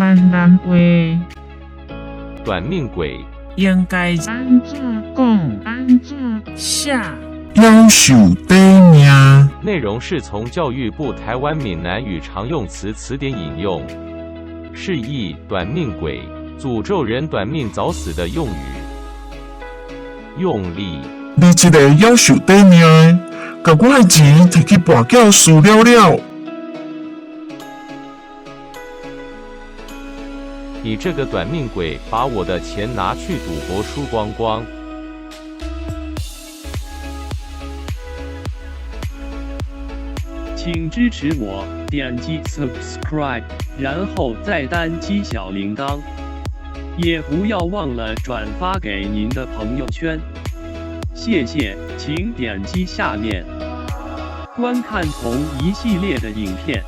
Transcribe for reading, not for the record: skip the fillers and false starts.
万难为。短命鬼应该安怎讲？安怎写？夭寿短命。内容是从教育部台湾闽南语常用词词典引用，释义短命鬼，诅咒人短命早死的用语。用力，你一个夭寿短命的，甲我的钱摕去跋筊输了了。你这个短命鬼，把我的钱拿去赌博输光光。请支持我，点击 subscribe， 然后再单击小铃铛，也不要忘了转发给您的朋友圈。谢谢，请点击下面观看同一系列的影片。